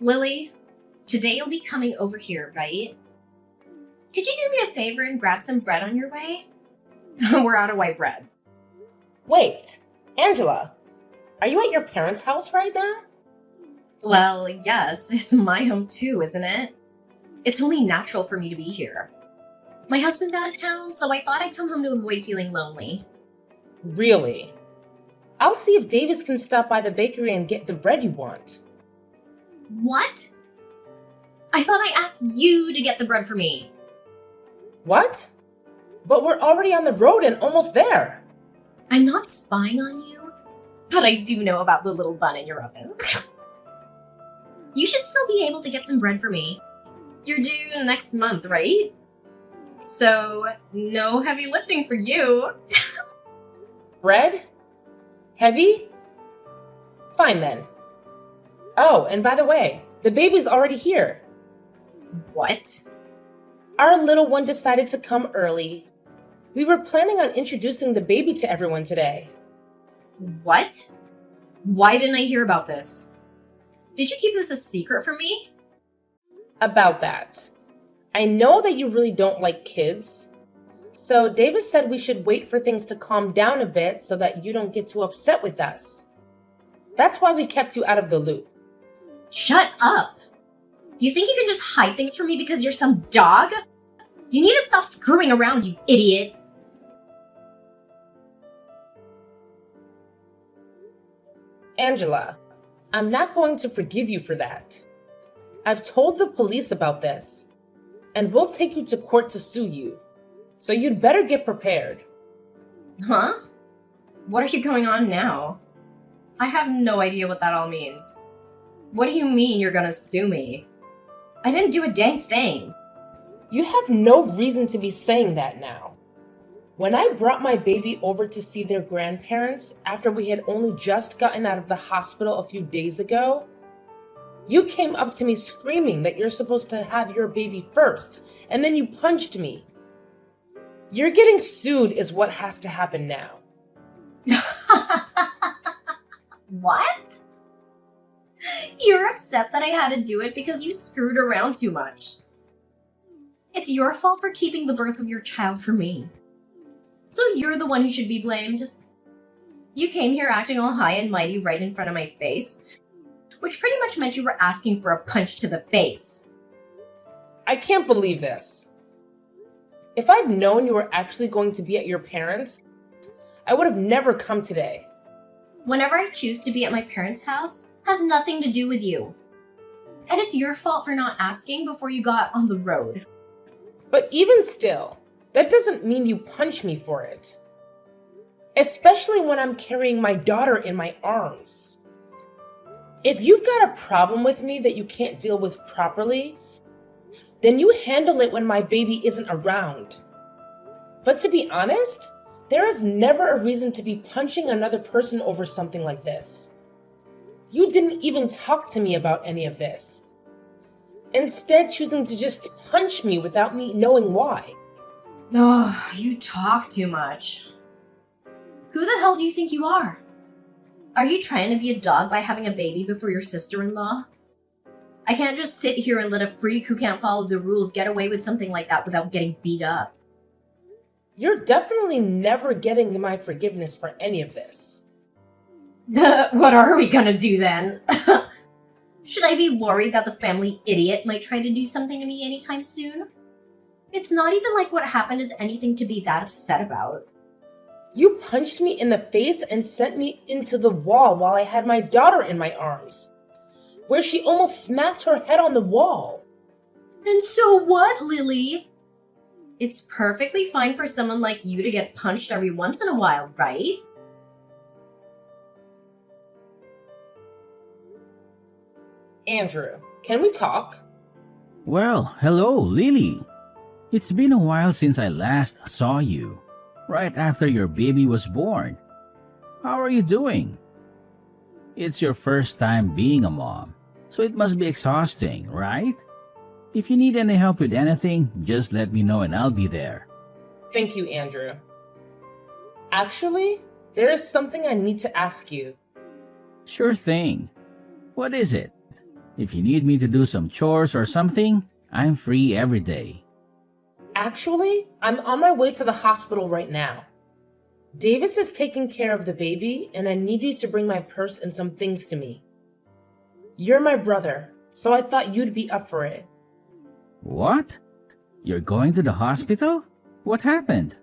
Lily, today you'll be coming over here, right? Could you do me a favor and grab some bread on your way? We're out of white bread. Wait, Angela, are you at your parents' house right now? Well, yes, it's my home too, isn't it? It's only natural for me to be here. My husband's out of town, so I thought I'd come home to avoid feeling lonely. Really? I'll see if Davis can stop by the bakery and get the bread you want. What? I thought I asked you to get the bread for me. What? But we're already on the road and almost there. I'm not spying on you, but I do know about the little bun in your oven. You should still be able to get some bread for me. You're due next month, right? So, no heavy lifting for you. Bread? Heavy? Fine then. Oh, and by the way, the baby's already here. What? Our little one decided to come early. We were planning on introducing the baby to everyone today. What? Why didn't I hear about this? Did you keep this a secret from me? About that. I know that you really don't like kids. So Davis said we should wait for things to calm down a bit so that you don't get too upset with us. That's why we kept you out of the loop. Shut up! You think you can just hide things from me because you're some dog? You need to stop screwing around, you idiot! Angela, I'm not going to forgive you for that. I've told the police about this, and we'll take you to court to sue you. So you'd better get prepared. Huh? What are you going on now? I have no idea what that all means. What do you mean you're gonna sue me? I didn't do a dang thing. You have no reason to be saying that now. When I brought my baby over to see their grandparents after we had only just gotten out of the hospital a few days ago, you came up to me screaming that you're supposed to have your baby first, and then you punched me. You're getting sued is what has to happen now. What? You're upset that I had to do it because you screwed around too much. It's your fault for keeping the birth of your child from me. So you're the one who should be blamed. You came here acting all high and mighty right in front of my face, which pretty much meant you were asking for a punch to the face. I can't believe this. If I'd known you were actually going to be at your parents', I would have never come today. Whenever I choose to be at my parents' house has nothing to do with you. And it's your fault for not asking before you got on the road. But even still, that doesn't mean you punch me for it. Especially when I'm carrying my daughter in my arms. If you've got a problem with me that you can't deal with properly, then you handle it when my baby isn't around. But to be honest, there is never a reason to be punching another person over something like this. You didn't even talk to me about any of this. Instead, choosing to just punch me without me knowing why. Oh, you talk too much. Who the hell do you think you are? Are you trying to be a dog by having a baby before your sister-in-law? I can't just sit here and let a freak who can't follow the rules get away with something like that without getting beat up. You're definitely never getting my forgiveness for any of this. What are we gonna do then? Should I be worried that the family idiot might try to do something to me anytime soon? It's not even like what happened is anything to be that upset about. You punched me in the face and sent me into the wall while I had my daughter in my arms, where she almost smacked her head on the wall. And so what, Lily? It's perfectly fine for someone like you to get punched every once in a while, right? Andrew, can we talk? Well, hello, Lily. It's been a while since I last saw you, right after your baby was born. How are you doing? It's your first time being a mom, so it must be exhausting, right? If you need any help with anything, just let me know and I'll be there. Thank you, Andrew. Actually, there is something I need to ask you. Sure thing. What is it? If you need me to do some chores or something, I'm free every day. Actually, I'm on my way to the hospital right now. Davis is taking care of the baby, and I need you to bring my purse and some things to me. You're my brother, so I thought you'd be up for it. What? You're going to the hospital? What happened?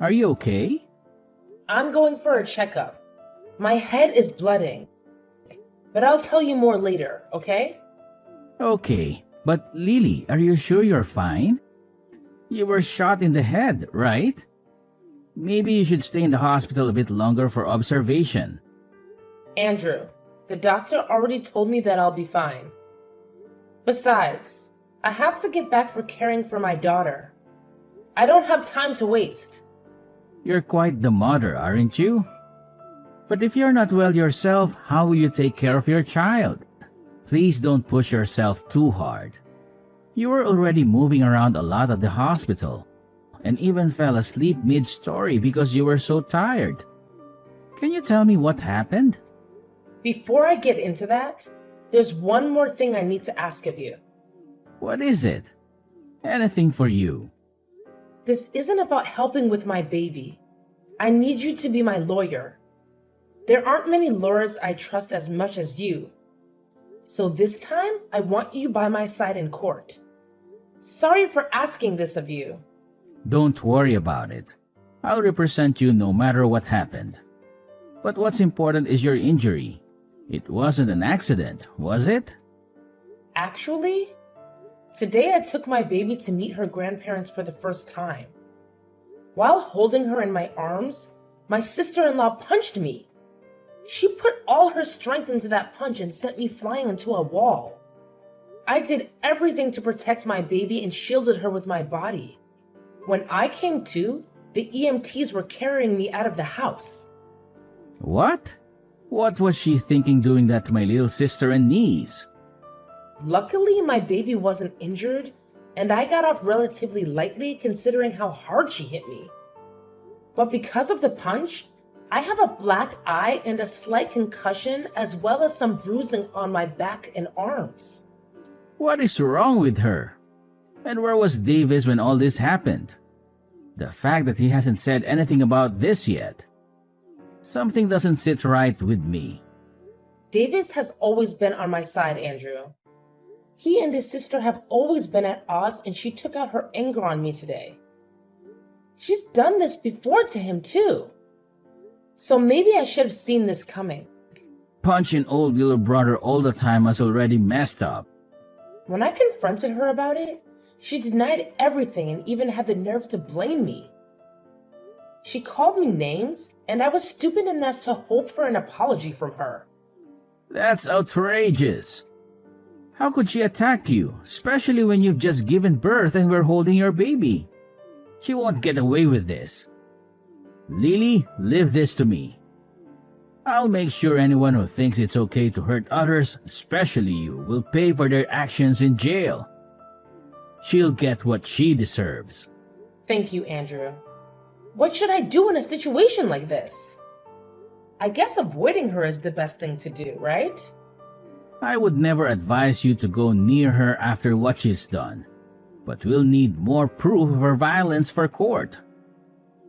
Are you okay? I'm going for a checkup. My head is blooding. But I'll tell you more later, okay? Okay, but Lily, are you sure you're fine? You were shot in the head, right? Maybe you should stay in the hospital a bit longer for observation. Andrew, the doctor already told me that I'll be fine. Besides, I have to get back for caring for my daughter. I don't have time to waste. You're quite the mother, aren't you? But if you're not well yourself, how will you take care of your child? Please don't push yourself too hard. You were already moving around a lot at the hospital and even fell asleep mid-story because you were so tired. Can you tell me what happened? Before I get into that, there's one more thing I need to ask of you. What is it? Anything for you. This isn't about helping with my baby. I need you to be my lawyer. There aren't many lawyers I trust as much as you. So this time, I want you by my side in court. Sorry for asking this of you. Don't worry about it. I'll represent you no matter what happened. But what's important is your injury. It wasn't an accident, was it? Actually, today I took my baby to meet her grandparents for the first time. While holding her in my arms, my sister-in-law punched me. She put all her strength into that punch and sent me flying into a wall. I did everything to protect my baby and shielded her with my body. When I came to, the EMTs were carrying me out of the house. What? What was she thinking doing that to my little sister and niece? Luckily, my baby wasn't injured, and I got off relatively lightly considering how hard she hit me. But because of the punch, I have a black eye and a slight concussion as well as some bruising on my back and arms. What is wrong with her? And where was Davis when all this happened? The fact that he hasn't said anything about this yet. Something doesn't sit right with me. Davis has always been on my side, Andrew. He and his sister have always been at odds, and she took out her anger on me today. She's done this before to him too. So maybe I should have seen this coming. Punching old little brother all the time was already messed up. When I confronted her about it, she denied everything and even had the nerve to blame me. She called me names, and I was stupid enough to hope for an apology from her. That's outrageous. How could she attack you, especially when you've just given birth and we're holding your baby? She won't get away with this. Lily, leave this to me. I'll make sure anyone who thinks it's okay to hurt others, especially you, will pay for their actions in jail. She'll get what she deserves. Thank you, Andrew. What should I do in a situation like this? I guess avoiding her is the best thing to do, right? I would never advise you to go near her after what she's done, but we'll need more proof of her violence for court.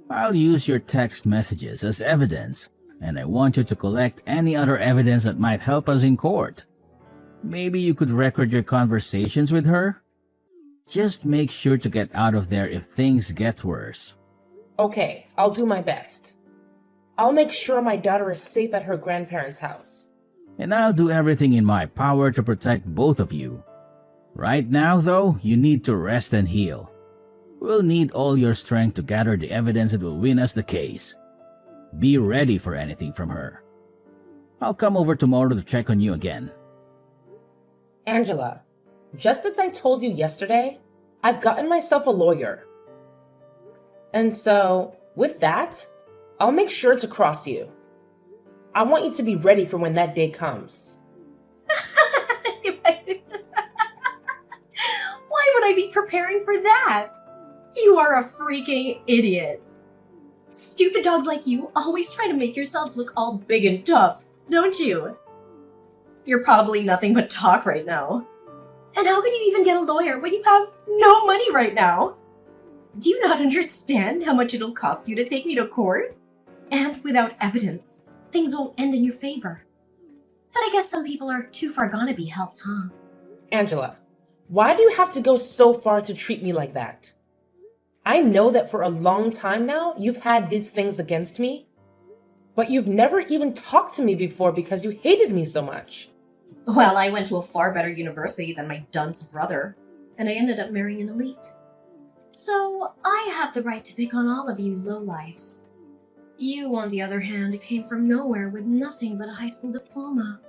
I'll use your text messages as evidence, and I want you to collect any other evidence that might help us in court. Maybe you could record your conversations with her? Just make sure to get out of there if things get worse. Okay, I'll do my best. I'll make sure my daughter is safe at her grandparents' house. And I'll do everything in my power to protect both of you. Right now, though, you need to rest and heal. We'll need all your strength to gather the evidence that will win us the case. Be ready for anything from her. I'll come over tomorrow to check on you again. Angela, just as I told you yesterday, I've gotten myself a lawyer. And so, with that, I'll make sure to cross you. I want you to be ready for when that day comes. Why would I be preparing for that? You are a freaking idiot. Stupid dogs like you always try to make yourselves look all big and tough, don't you? You're probably nothing but talk right now. And how could you even get a lawyer when you have no money right now? Do you not understand how much it'll cost you to take me to court? And without evidence, things won't end in your favor. But I guess some people are too far gone to be helped, huh? Angela, why do you have to go so far to treat me like that? I know that for a long time now, you've had these things against me, but you've never even talked to me before because you hated me so much. Well, I went to a far better university than my dunce brother, and I ended up marrying an elite. So I have the right to pick on all of you lowlifes. You, on the other hand, came from nowhere with nothing but a high school diploma.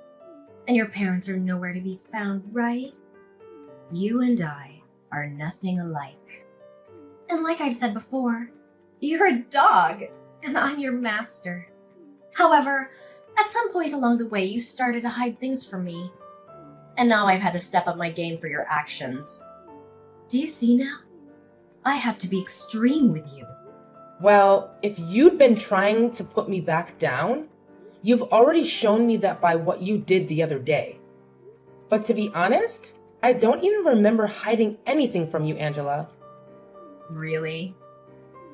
And your parents are nowhere to be found, right? You and I are nothing alike. And like I've said before, you're a dog, and I'm your master. However, at some point along the way, you started to hide things from me. And now I've had to step up my game for your actions. Do you see now? I have to be extreme with you. Well, if you'd been trying to put me back down, you've already shown me that by what you did the other day. But to be honest, I don't even remember hiding anything from you, Angela. Really?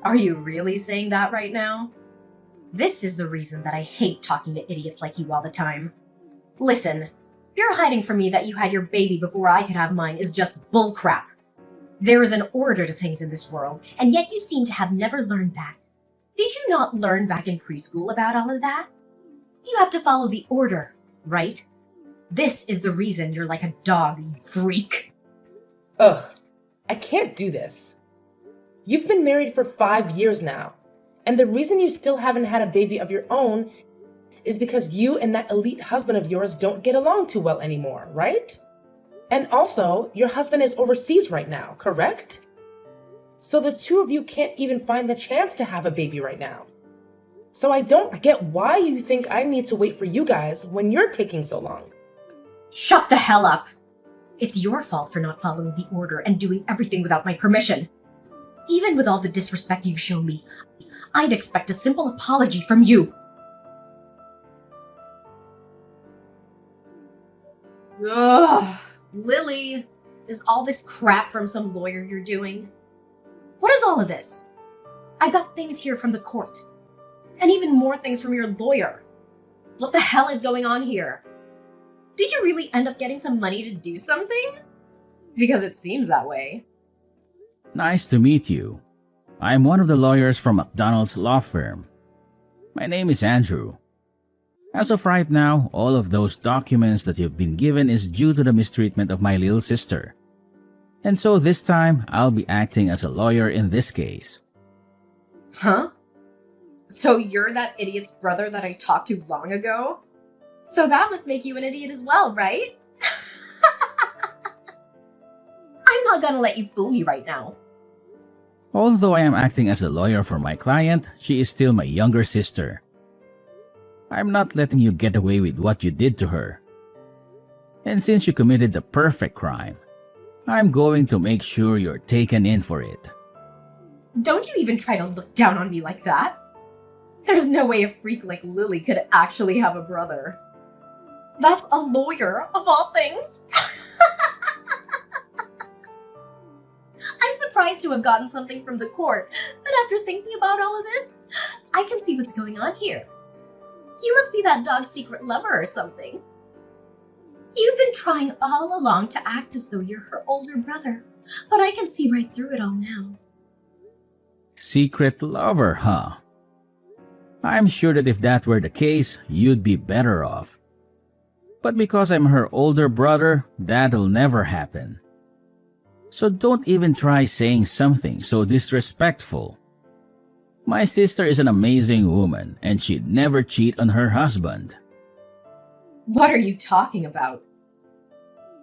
Are you really saying that right now? This is the reason that I hate talking to idiots like you all the time. Listen, you're hiding from me that you had your baby before I could have mine is just bullcrap. There is an order to things in this world, and yet you seem to have never learned that. Did you not learn back in preschool about all of that? You have to follow the order, right? This is the reason you're like a dog, you freak. Ugh, I can't do this. You've been married for 5 years now, and the reason you still haven't had a baby of your own is because you and that elite husband of yours don't get along too well anymore, right? And also, your husband is overseas right now, correct? So the two of you can't even find the chance to have a baby right now. So I don't get why you think I need to wait for you guys when you're taking so long. Shut the hell up! It's your fault for not following the order and doing everything without my permission. Even with all the disrespect you've shown me, I'd expect a simple apology from you. Ugh, Lily, is all this crap from some lawyer you're doing? What is all of this? I got things here from the court. And even more things from your lawyer. What the hell is going on here? Did you really end up getting some money to do something? Because it seems that way. Nice to meet you. I'm one of the lawyers from McDonald's law firm. My name is Andrew. As of right now, all of those documents that you've been given is due to the mistreatment of my little sister. And so this time, I'll be acting as a lawyer in this case. Huh? So you're that idiot's brother that I talked to long ago? So that must make you an idiot as well, right? I'm not gonna let you fool me right now. Although I am acting as a lawyer for my client, she is still my younger sister. I'm not letting you get away with what you did to her. And since you committed the perfect crime, I'm going to make sure you're taken in for it. Don't you even try to look down on me like that. There's no way a freak like Lily could actually have a brother. That's a lawyer, of all things. I'm surprised to have gotten something from the court, but after thinking about all of this, I can see what's going on here. You must be that dog's secret lover or something. You've been trying all along to act as though you're her older brother, but I can see right through it all now. Secret lover, huh? I'm sure that if that were the case, you'd be better off. But because I'm her older brother, that'll never happen. So don't even try saying something so disrespectful. My sister is an amazing woman and she'd never cheat on her husband. What are you talking about?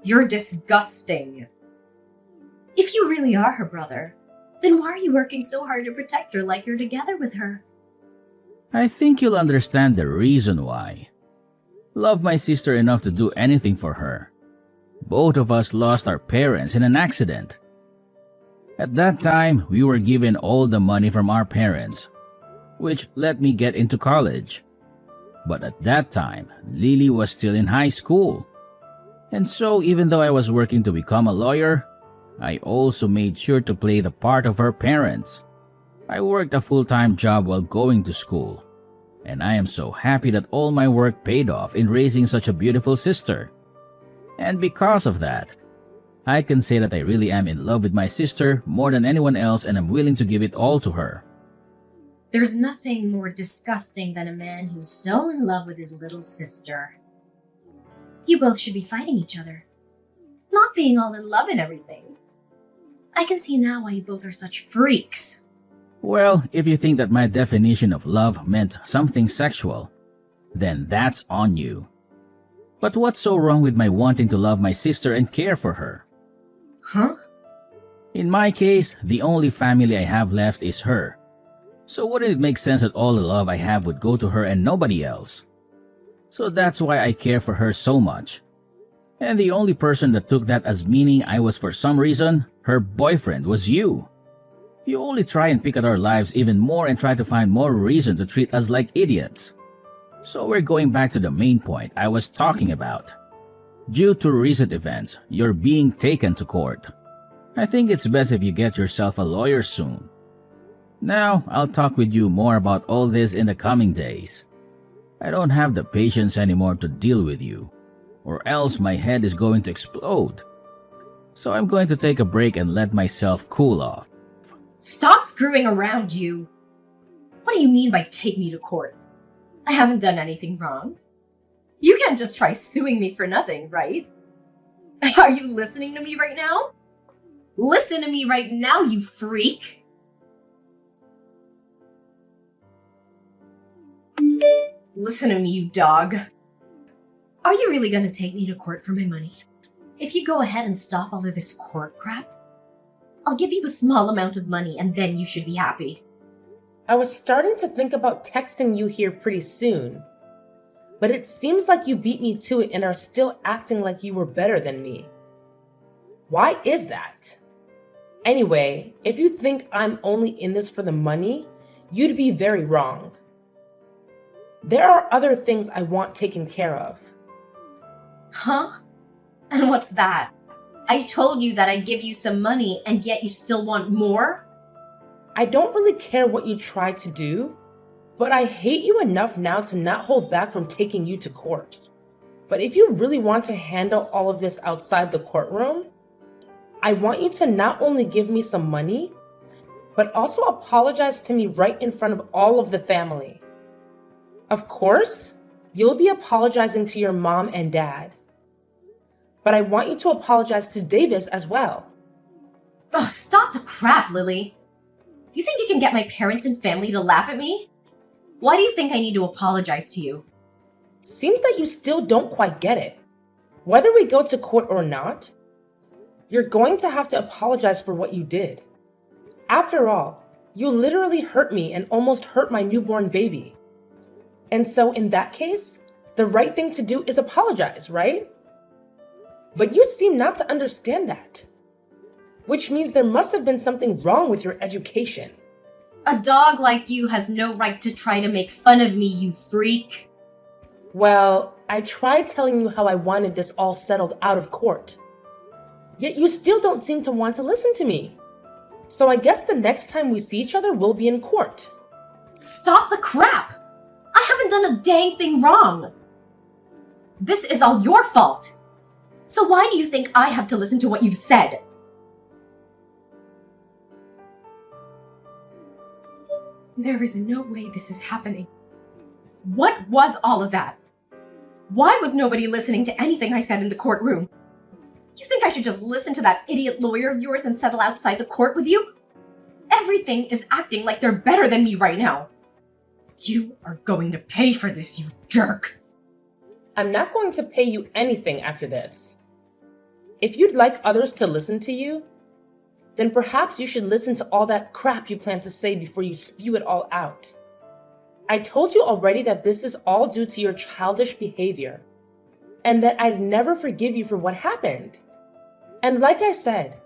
You're disgusting. If you really are her brother, then why are you working so hard to protect her like you're together with her? I think you'll understand the reason why. Love my sister enough to do anything for her. Both of us lost our parents in an accident. At that time, we were given all the money from our parents, which let me get into college. But at that time, Lily was still in high school. And so, even though I was working to become a lawyer, I also made sure to play the part of her parents. I worked a full-time job while going to school, and I am so happy that all my work paid off in raising such a beautiful sister. And because of that, I can say that I really am in love with my sister more than anyone else, and I'm willing to give it all to her. There's nothing more disgusting than a man who's so in love with his little sister. You both should be fighting each other, not being all in love and everything. I can see now why you both are such freaks. Well, if you think that my definition of love meant something sexual, then that's on you. But what's so wrong with my wanting to love my sister and care for her? Huh? In my case, the only family I have left is her. So wouldn't it make sense that all the love I have would go to her and nobody else? So that's why I care for her so much. And the only person that took that as meaning I was for some reason her boyfriend was you. You only try and pick at our lives even more and try to find more reason to treat us like idiots. So we're going back to the main point I was talking about. Due to recent events, you're being taken to court. I think it's best if you get yourself a lawyer soon. Now, I'll talk with you more about all this in the coming days. I don't have the patience anymore to deal with you, or else my head is going to explode. So I'm going to take a break and let myself cool off. Stop screwing around, you! What do you mean by take me to court? I haven't done anything wrong. You can't just try suing me for nothing, right? Are you listening to me right now? Listen to me right now, you freak! Listen to me, you dog. Are you really gonna take me to court for my money? If you go ahead and stop all of this court crap, I'll give you a small amount of money and then you should be happy. I was starting to think about texting you here pretty soon, but it seems like you beat me to it and are still acting like you were better than me. Why is that? Anyway, if you think I'm only in this for the money, you'd be very wrong. There are other things I want taken care of. Huh? And what's that? I told you that I'd give you some money and yet you still want more? I don't really care what you tried to do, but I hate you enough now to not hold back from taking you to court. But if you really want to handle all of this outside the courtroom, I want you to not only give me some money, but also apologize to me right in front of all of the family. Of course, you'll be apologizing to your mom and dad. But I want you to apologize to Davis as well. Oh, stop the crap, Lily. You think you can get my parents and family to laugh at me? Why do you think I need to apologize to you? Seems that you still don't quite get it. Whether we go to court or not, you're going to have to apologize for what you did. After all, you literally hurt me and almost hurt my newborn baby. And so in that case, the right thing to do is apologize, right? But you seem not to understand that. Which means there must have been something wrong with your education. A dog like you has no right to try to make fun of me, you freak. Well, I tried telling you how I wanted this all settled out of court. Yet you still don't seem to want to listen to me. So I guess the next time we see each other, we'll be in court. Stop the crap! I haven't done a dang thing wrong. This is all your fault. So why do you think I have to listen to what you've said? There is no way this is happening. What was all of that? Why was nobody listening to anything I said in the courtroom? You think I should just listen to that idiot lawyer of yours and settle outside the court with you? Everything is acting like they're better than me right now. You are going to pay for this, you jerk. I'm not going to pay you anything after this. If you'd like others to listen to you, then perhaps you should listen to all that crap you plan to say before you spew it all out. I told you already that this is all due to your childish behavior, and that I'd never forgive you for what happened. And like I said,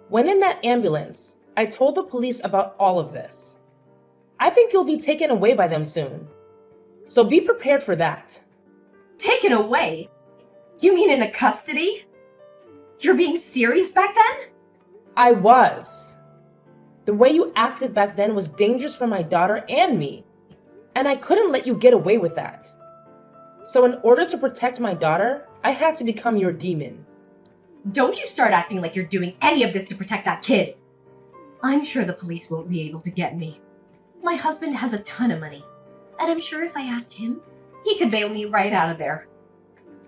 when in that ambulance, I told the police about all of this. I think you'll be taken away by them soon. So be prepared for that. Taken away? You mean in a custody? You're being serious back then? I was. The way you acted back then was dangerous for my daughter and me, and I couldn't let you get away with that. So in order to protect my daughter, I had to become your demon. Don't you start acting like you're doing any of this to protect that kid. I'm sure the police won't be able to get me. My husband has a ton of money, and I'm sure if I asked him, he could bail me right out of there.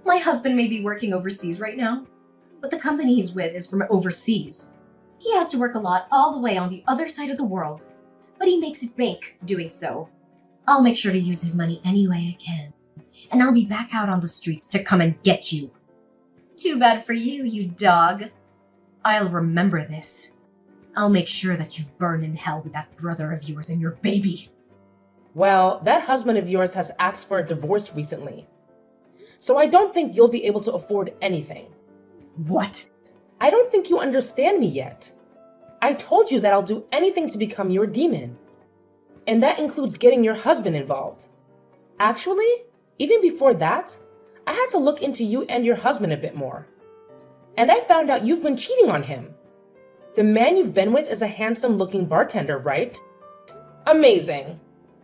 My husband may be working overseas right now, but the company he's with is from overseas. He has to work a lot all the way on the other side of the world, but he makes it bank doing so. I'll make sure to use his money any way I can, and I'll be back out on the streets to come and get you. Too bad for you, you dog. I'll remember this. I'll make sure that you burn in hell with that brother of yours and your baby. Well, that husband of yours has asked for a divorce recently, so I don't think you'll be able to afford anything. What? I don't think you understand me yet. I told you that I'll do anything to become your demon. And that includes getting your husband involved. Actually, even before that, I had to look into you and your husband a bit more. And I found out you've been cheating on him. The man you've been with is a handsome-looking bartender, right? Amazing.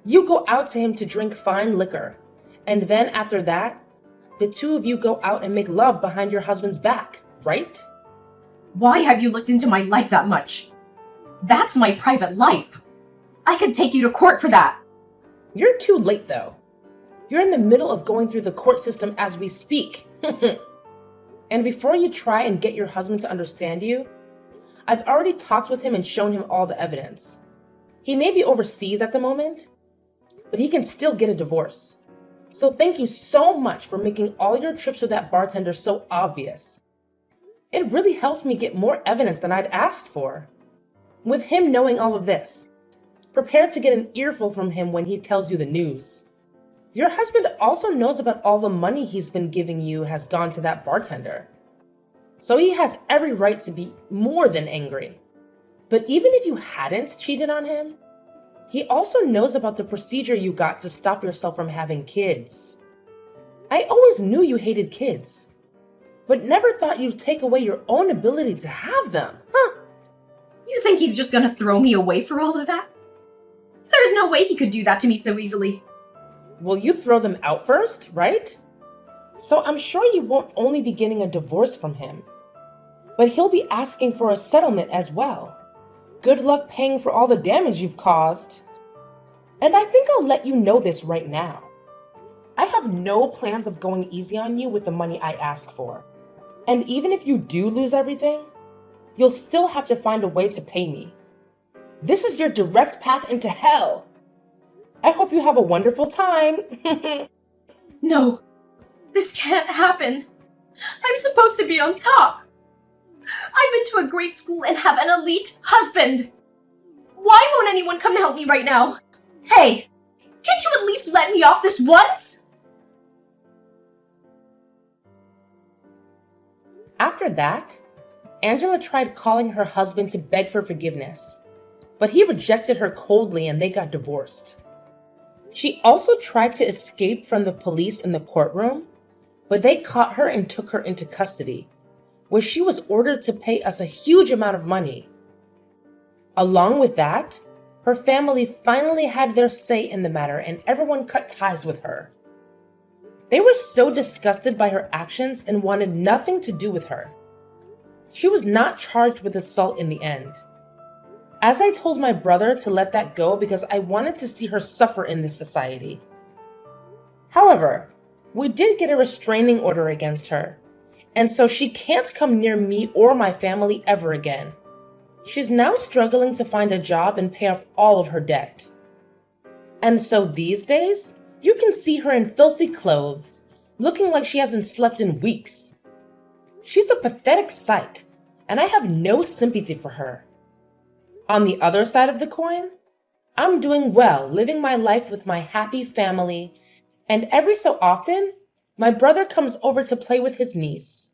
You go out to him to drink fine liquor. And then after that, the two of you go out and make love behind your husband's back, right? Why have you looked into my life that much? That's my private life. I could take you to court for that. You're too late, though. You're in the middle of going through the court system as we speak. And before you try and get your husband to understand you, I've already talked with him and shown him all the evidence. He may be overseas at the moment, but he can still get a divorce. So thank you so much for making all your trips with that bartender so obvious. It really helped me get more evidence than I'd asked for. With him knowing all of this, prepare to get an earful from him when he tells you the news. Your husband also knows about all the money he's been giving you has gone to that bartender. So he has every right to be more than angry. But even if you hadn't cheated on him, he also knows about the procedure you got to stop yourself from having kids. I always knew you hated kids, but never thought you'd take away your own ability to have them, huh? You think he's just gonna throw me away for all of that? There's no way he could do that to me so easily. Well, you throw them out first, right? So I'm sure you won't only be getting a divorce from him, but he'll be asking for a settlement as well. Good luck paying for all the damage you've caused. And I think I'll let you know this right now. I have no plans of going easy on you with the money I ask for. And even if you do lose everything, you'll still have to find a way to pay me. This is your direct path into hell. I hope you have a wonderful time. No, this can't happen. I'm supposed to be on top. I've been to a great school and have an elite husband. Why won't anyone come help me right now? Hey, can't you at least let me off this once? After that, Angela tried calling her husband to beg for forgiveness, but he rejected her coldly and they got divorced. She also tried to escape from the police in the courtroom, but they caught her and took her into custody, where she was ordered to pay us a huge amount of money. Along with that, her family finally had their say in the matter and everyone cut ties with her. They were so disgusted by her actions and wanted nothing to do with her. She was not charged with assault in the end. As I told my brother to let that go because I wanted to see her suffer in this society. However, we did get a restraining order against her, and so she can't come near me or my family ever again. She's now struggling to find a job and pay off all of her debt. And so these days, you can see her in filthy clothes, looking like she hasn't slept in weeks. She's a pathetic sight, and I have no sympathy for her. On the other side of the coin, I'm doing well, living my life with my happy family, and every so often, my brother comes over to play with his niece.